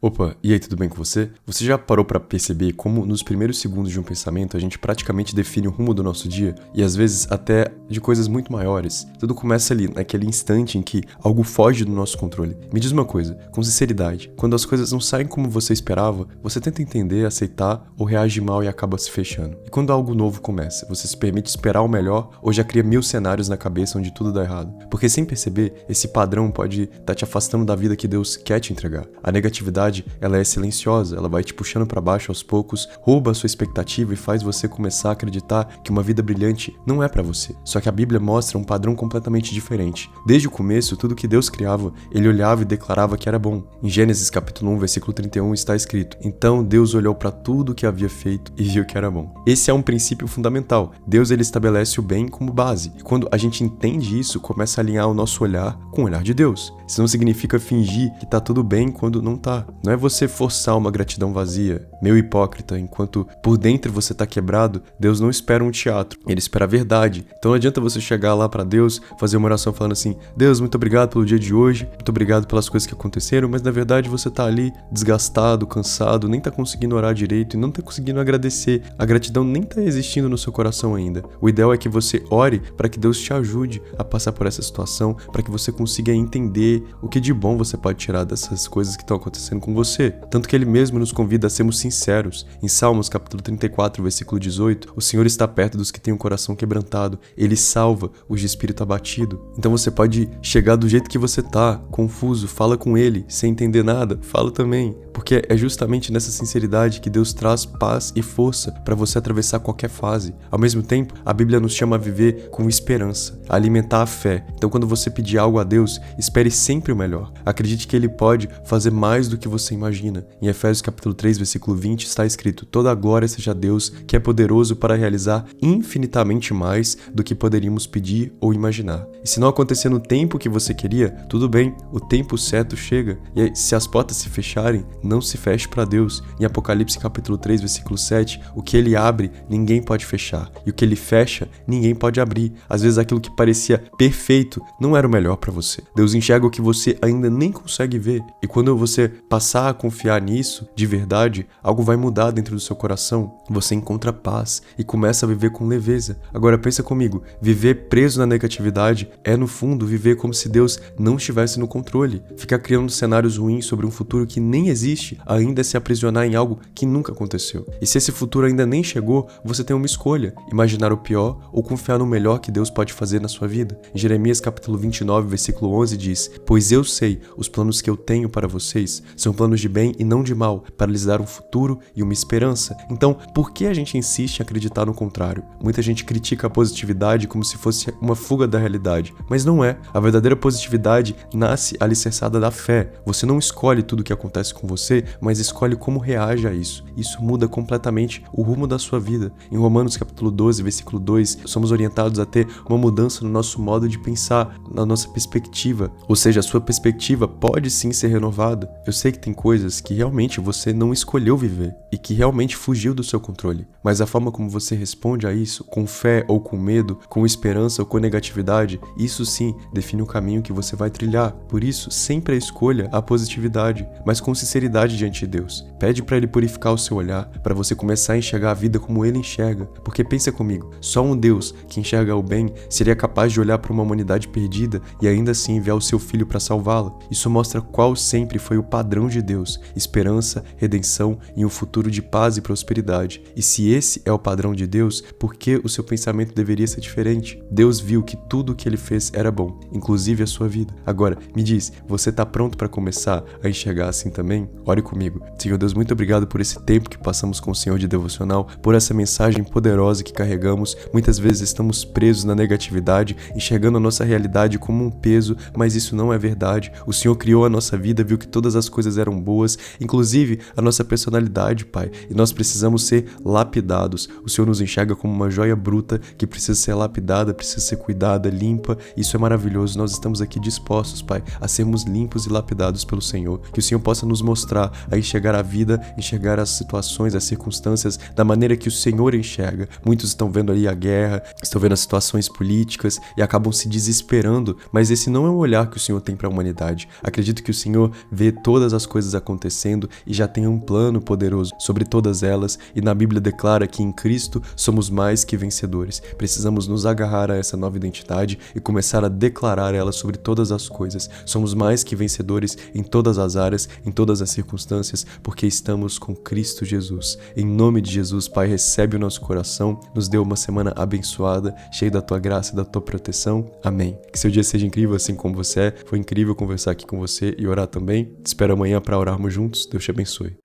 Opa, e aí, tudo bem com você? Você já parou pra perceber como nos primeiros segundos de um pensamento a gente praticamente define o rumo do nosso dia e às vezes até de coisas muito maiores? Tudo começa ali, naquele instante em que algo foge do nosso controle. Me diz uma coisa, com sinceridade, quando as coisas não saem como você esperava, você tenta entender, aceitar ou reage mal e acaba se fechando? E quando algo novo começa, você se permite esperar o melhor ou já cria 1000 cenários na cabeça onde tudo dá errado? Porque sem perceber, esse padrão pode estar te afastando da vida que Deus quer te entregar. A negatividade, ela é silenciosa, ela vai te puxando para baixo aos poucos, rouba a sua expectativa e faz você começar a acreditar que uma vida brilhante não é para você. Só que a Bíblia mostra um padrão completamente diferente. Desde o começo, tudo que Deus criava, ele olhava e declarava que era bom. Em Gênesis capítulo 1, versículo 31 está escrito: "Então Deus olhou para tudo que havia feito e viu que era bom." Esse é um princípio fundamental. Deus, ele estabelece o bem como base. E quando a gente entende isso, começa a alinhar o nosso olhar com o olhar de Deus. Isso não significa fingir que tá tudo bem quando não tá. Não é você forçar uma gratidão vazia, meio hipócrita, enquanto por dentro você tá quebrado. Deus não espera um teatro, ele espera a verdade. Então não adianta você chegar lá pra Deus, fazer uma oração falando assim: "Deus, muito obrigado pelo dia de hoje, muito obrigado pelas coisas que aconteceram", mas na verdade você tá ali desgastado, cansado, nem tá conseguindo orar direito e não tá conseguindo agradecer. A gratidão nem tá existindo no seu coração ainda. O ideal é que você ore para que Deus te ajude a passar por essa situação, para que você consiga entender o que de bom você pode tirar dessas coisas que estão acontecendo com você. Tanto que ele mesmo nos convida a sermos sinceros. Em Salmos capítulo 34, versículo 18, o Senhor está perto dos que têm o coração quebrantado, ele salva os de espírito abatido. Então você pode chegar do jeito que você tá, confuso, fala com ele, sem entender nada, fala também, porque é justamente nessa sinceridade que Deus traz paz e força para você atravessar qualquer fase. Ao mesmo tempo, a Bíblia nos chama a viver com esperança, a alimentar a fé. Então quando você pedir algo a Deus, espere sempre o melhor. Acredite que ele pode fazer mais do que você imagina. Em Efésios capítulo 3, versículo 20 está escrito: "Toda a glória seja a Deus, que é poderoso para realizar infinitamente mais do que poderíamos pedir ou imaginar." E se não acontecer no tempo que você queria, tudo bem, o tempo certo chega. E aí, se as portas se fecharem, não se feche para Deus. Em Apocalipse capítulo 3, versículo 7, o que ele abre, ninguém pode fechar. E o que ele fecha, ninguém pode abrir. Às vezes aquilo que parecia perfeito não era o melhor para você. Deus enxerga o que você ainda nem consegue ver. E quando você passar a confiar nisso, de verdade, algo vai mudar dentro do seu coração. Você encontra paz e começa a viver com leveza. Agora pensa comigo, viver preso na negatividade é no fundo viver como se Deus não estivesse no controle. Ficar criando cenários ruins sobre um futuro que nem existe, ainda é se aprisionar em algo que nunca aconteceu. E se esse futuro ainda nem chegou, você tem uma escolha: imaginar o pior ou confiar no melhor que Deus pode fazer na sua vida. Em Jeremias capítulo 29, versículo 11 diz: "Pois eu sei, os planos que eu tenho para vocês são planos de bem e não de mal, para lhes dar um futuro e uma esperança." Então, por que a gente insiste em acreditar no contrário? Muita gente critica a positividade como se fosse uma fuga da realidade, mas não é. A verdadeira positividade nasce alicerçada da fé. Você não escolhe tudo o que acontece com você, mas escolhe como reage a isso. Isso muda completamente o rumo da sua vida. Em Romanos capítulo 12, versículo 2, somos orientados a ter uma mudança no nosso modo de pensar, na nossa perspectiva. Ou seja, a sua perspectiva pode sim ser renovada. Eu sei que tem coisas que realmente você não escolheu viver e que realmente fugiu do seu controle, mas a forma como você responde a isso, com fé ou com medo, com esperança ou com negatividade, isso sim define o caminho que você vai trilhar. Por isso, sempre escolha a positividade, mas com sinceridade diante de Deus. Pede para ele purificar o seu olhar, para você começar a enxergar a vida como ele enxerga. Porque pensa comigo, só um Deus que enxerga o bem seria capaz de olhar para uma humanidade perdida e ainda assim enviar o seu filho para salvá-la. Isso mostra qual sempre foi o padrão de Deus: esperança, redenção e um futuro de paz e prosperidade. E se esse é o padrão de Deus, por que o seu pensamento deveria ser diferente? Deus viu que tudo o que ele fez era bom, inclusive a sua vida. Agora, me diz, você está pronto para começar a enxergar assim também? Ore comigo. Senhor Deus, muito obrigado por esse tempo que passamos com o Senhor de devocional, por essa mensagem poderosa que carregamos. Muitas vezes estamos presos na negatividade, enxergando a nossa realidade como um peso, mas isso não é verdade. O Senhor criou a nossa vida, viu que todas as coisas eram boas, inclusive a nossa personalidade, Pai, e nós precisamos ser lapidados. O Senhor nos enxerga como uma joia bruta que precisa ser lapidada, precisa ser cuidada, limpa. Isso é maravilhoso. Nós estamos aqui dispostos, Pai, a sermos limpos e lapidados pelo Senhor. Que o Senhor possa nos mostrar a enxergar a vida, enxergar as situações, as circunstâncias da maneira que o Senhor enxerga. Muitos estão vendo ali a guerra, estão vendo as situações políticas e acabam se desesperando, mas esse não é o olhar que o Senhor tem para a humanidade. Acredito que o Senhor vê todas as coisas acontecendo e já tem um plano poderoso sobre todas elas, e na Bíblia declara que em Cristo somos mais que vencedores. Precisamos nos agarrar a essa nova identidade e começar a declarar ela sobre todas as coisas. Somos mais que vencedores em todas as áreas, em todas as circunstâncias, porque estamos com Cristo Jesus. Em nome de Jesus, Pai, recebe o nosso coração, nos dê uma semana abençoada, cheia da Tua graça e da Tua proteção. Amém. Que seu dia seja incrível assim como você é. Foi incrível conversar aqui com você e orar também. Te espero amanhã para orarmos juntos. Deus te abençoe.